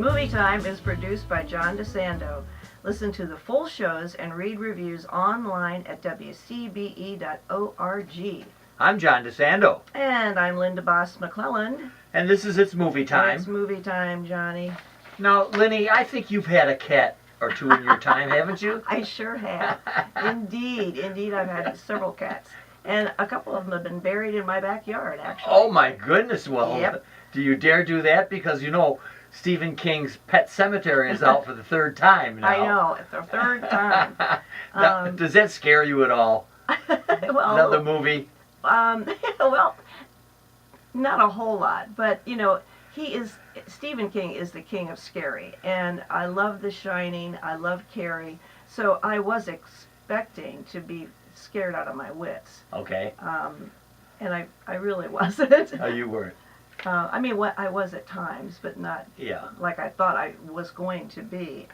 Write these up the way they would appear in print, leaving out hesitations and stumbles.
Movie Time is produced by John DeSando. Listen to the full shows and read reviews online at WCBE.org. I'm John DeSando. And I'm Linda Baas McClelland. And this is It's Movie Time. It's movie time, Johnny. Now, Linny, I think you've had a cat or two in your time, haven't you? I sure have. Indeed, I've had several cats. And a couple of them have been buried in my backyard, actually. Oh, my goodness. Well, Yep. Do you dare do that? Because, you know, Stephen King's Pet Sematary is out for the third time now. I know, it's the third time. Now, does that scare you at all? Well, Another movie? Well, not a whole lot, but you know, Stephen King is the king of scary, and I love The Shining, I love Carrie, so I was expecting to be scared out of my wits. Okay. And I really wasn't. Oh, you weren't. I mean, what I was at times, but not like I thought I was going to be.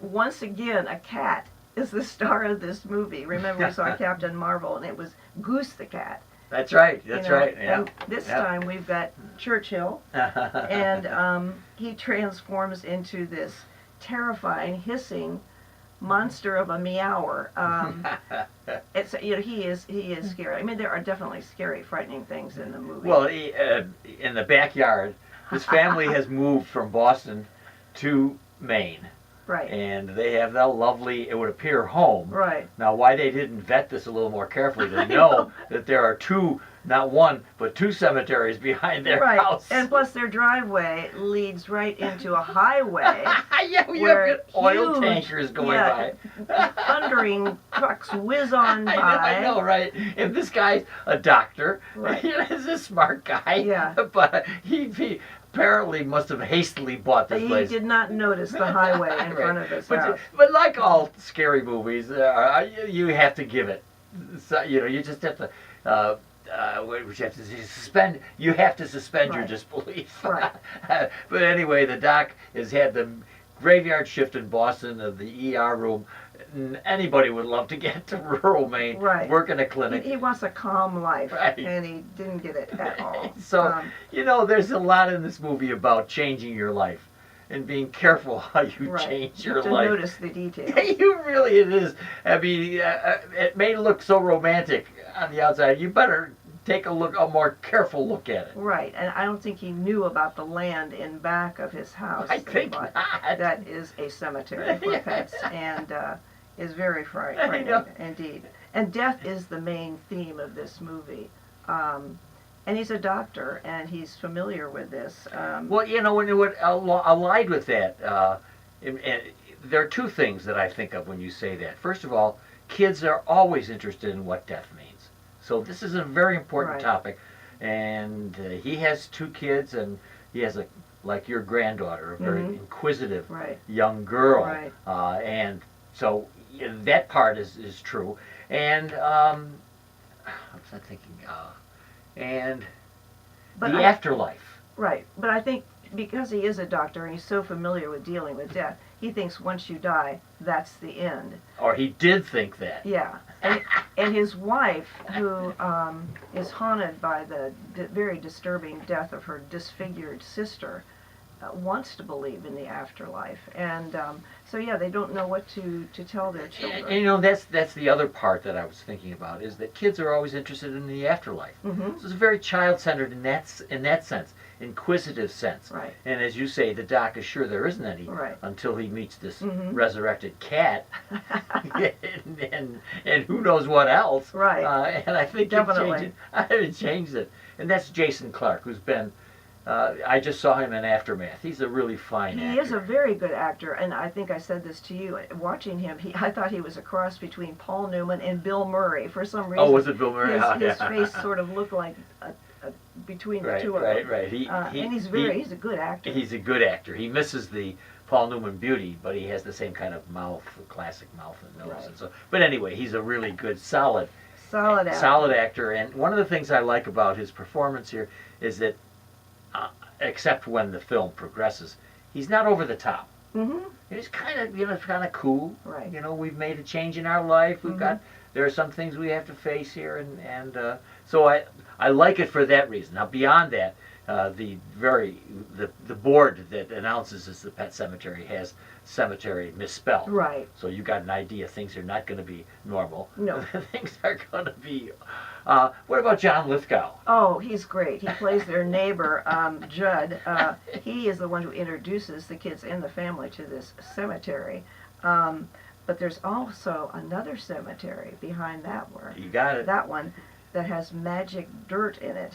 Once again, a cat is the star of this movie. Remember, we saw Captain Marvel, and it was Goose the cat. That's right. That's right. Yeah. And this time we've got Churchill, and he transforms into this terrifying, hissing monster of a meower. It's he is scary. I mean, there are definitely scary, frightening things in the movie. Well, in the backyard, this family has moved from Boston to Maine. Right. And they have that lovely, it would appear, home. Right. Now, why they didn't vet this a little more carefully, they know that there are two, not one, but two cemeteries behind their house. And plus their driveway leads right into a highway. Yeah, you have oil tankers going by. Thundering trucks whiz on by. I know, right? If this guy's a doctor, right. He's a smart guy. Yeah. But he apparently must have hastily bought this place. He did not notice the highway in front of his house. But like all scary movies, you have to give it. So, you know, you just have to. You have to suspend your disbelief. Right. But anyway, the doc has had the graveyard shift in Boston of the ER room. Anybody would love to get to rural Maine, work in a clinic. He wants a calm life, and he didn't get it at all. So, you know, there's a lot in this movie about changing your life and being careful how you change your life. To notice the details. It is. I mean, it may look so romantic on the outside. You better take a more careful look at it. Right, and I don't think he knew about the land in back of his house. I think not. That is a cemetery for pets, and is very frightening indeed. And death is the main theme of this movie. And he's a doctor, and he's familiar with this. Well, you know, when allied with that, there are two things that I think of when you say that. First of all, kids are always interested in what death means. So this is a very important topic. And he has two kids, and he has like your granddaughter, a very inquisitive young girl. Right. And so that part is true. And what was I thinking? And the afterlife. Right, but I think because he is a doctor and he's so familiar with dealing with death, he thinks once you die, that's the end. Or he did think that. Yeah, and his wife, who is haunted by the very disturbing death of her disfigured sister, wants to believe in the afterlife, and so they don't know what to tell their children. And, you know, that's the other part that I was thinking about, is that kids are always interested in the afterlife. Mm-hmm. So it's very child-centered in that sense, inquisitive sense. Right. And as you say, the doc is sure there isn't any until he meets this resurrected cat, and who knows what else. Right. And I think it changed it. And that's Jason Clarke, who's been. I just saw him in Aftermath. He's a really fine actor. He is a very good actor, and I think I said this to you. Watching him, I thought he was a cross between Paul Newman and Bill Murray for some reason. Oh, was it Bill Murray? His face sort of looked like between the two of them. Right. And he's a good actor. He's a good actor. He misses the Paul Newman beauty, but he has the same kind of mouth, classic mouth and nose. And so. But anyway, he's a really good, solid actor. And one of the things I like about his performance here is that, except when the film progresses, he's not over the top. Mm-hmm. He's kind of cool. Right. You know, we've made a change in our life. There are some things we have to face here, and so I like it for that reason. Now, beyond that, the board that announces it's the Pet Cemetery has cemetery misspelled. Right. So you got an idea things are not going to be normal. No. Things are going to be. What about John Lithgow? Oh, he's great. He plays their neighbor, Judd. He is the one who introduces the kids and the family to this cemetery. But there's also another cemetery behind that one. You got it. That one that has magic dirt in it,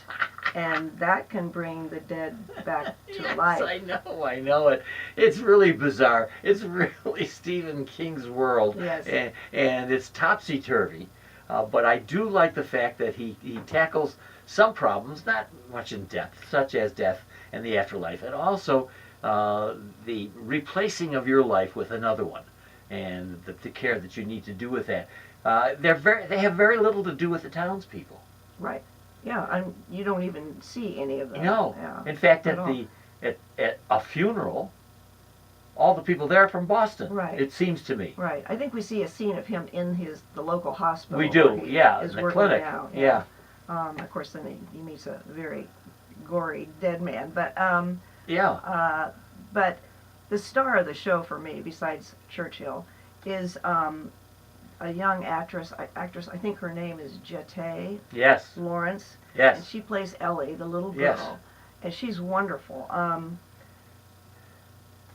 and that can bring the dead back to Yes, life. I know it. It's really bizarre. It's really Stephen King's world, Yes. and it's topsy-turvy. But I do like the fact that he tackles some problems, not much in depth, such as death and the afterlife, and also the replacing of your life with another one, and the care that you need to do with that. They have very little to do with the townspeople. Right. Yeah, and you don't even see any of them. No. Yeah, In fact, at at a funeral, all the people there are from Boston. Right. It seems to me. Right. I think we see a scene of him in the local hospital. We do. where he Yeah. Is In the working clinic. now. Yeah. Of course, then he meets a very gory dead man. But Yeah. but the star of the show for me, besides Churchill, is a young actress. I think her name is Jette Yes. Lawrence. And Yes. she plays Ellie, the little girl. Yes. And she's wonderful.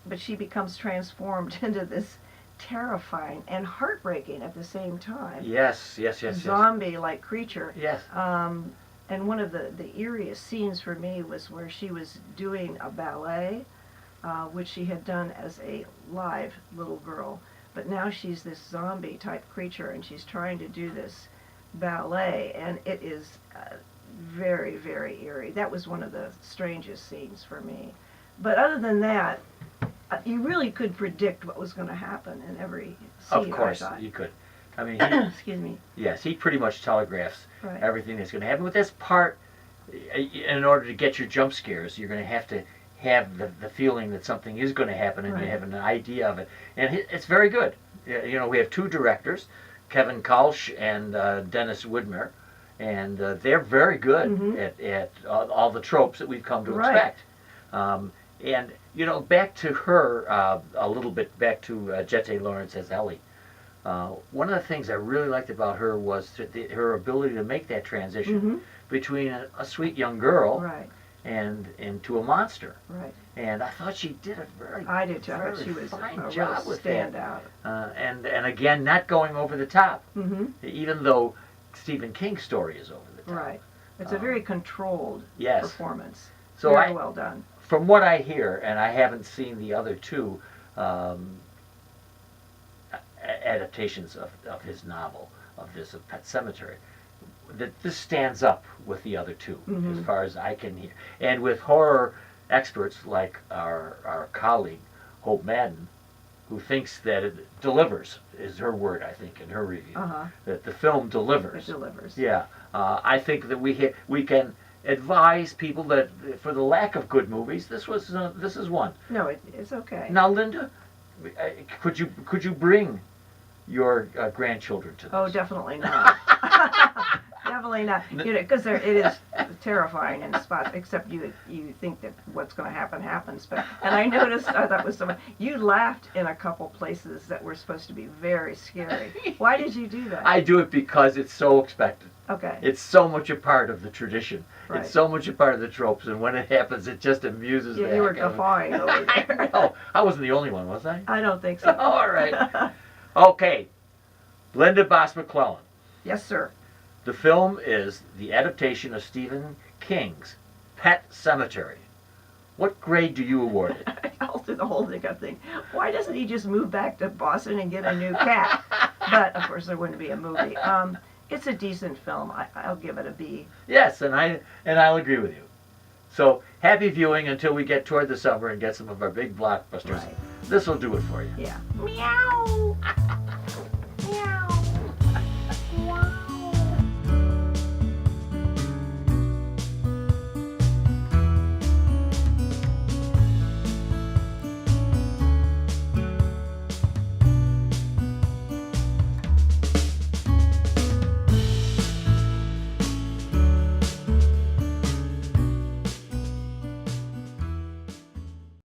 But she becomes transformed into this terrifying and heartbreaking at the same time Yes. Yes. Yes. Yes. zombie-like creature. Yes. And one of the eeriest scenes for me was where she was doing a ballet, which she had done as a live little girl. But now she's this zombie-type creature, and she's trying to do this ballet, and it is very, very eerie. That was one of the strangest scenes for me. But other than that, you really could predict what was going to happen in every scene. Of course, I thought. you could. I mean, Excuse me. yes, he pretty much telegraphs Right. everything that's going to happen. But that's part. In order to get your jump scares, you're going to have the feeling that something is going to happen, and Right. you have an idea of it. And it's very good. You know, we have two directors, Kevin Kalsh and Dennis Widmer, and they're very good Mhm. at all the tropes that we've come to Right. expect. And you know, back to her a little bit, back to Jette Lawrence as Ellie. One of the things I really liked about her was her ability to make that transition Mhm. between a sweet young girl Right. and into a monster. Right. And I thought she did a very I did too. I thought very she was fine a job real with that. standout. And again, not going over the top, Mm-hmm. even though Stephen King's story is over the top. Right. It's a very controlled Yes. performance. So very well done. From what I hear, and I haven't seen the other two adaptations of his novel, of Pet Sematary, that this stands up with the other two, Mhm. as far as I can hear. And with horror experts like our colleague, Hope Madden, who thinks that it delivers, is her word, I think, in her review, Uh-huh. that the film It delivers. delivers. Yeah, I think that we can advise people that for the lack of good movies, this is one. No, it's okay. Now, Linda, could you bring your grandchildren to this? Oh, definitely not. Definitely not. You know, because it is terrifying in spots. Except you think that what's going to happen happens. But I noticed I thought was someone you laughed in a couple places that were supposed to be very scary. Why did you do that? I do it because it's so expected. Okay. It's so much a part of the tradition. Right. It's so much a part of the tropes, and when it happens, it just amuses Yeah, the you were heck out of me. guffawing over there. No, I wasn't the only one, was I? I don't think so. All right. Okay, Linda Baas McClelland. Yes, sir. The film is the adaptation of Stephen King's Pet Cemetery. What grade do you award it? I'll do the whole thing. Why doesn't he just move back to Boston and get a new cat? But of course, there wouldn't be a movie. It's a decent film. I'll give it a B. Yes, and I'll agree with you. So happy viewing until we get toward the summer and get some of our big blockbusters. Right. This will do it for you. Yeah. Meow.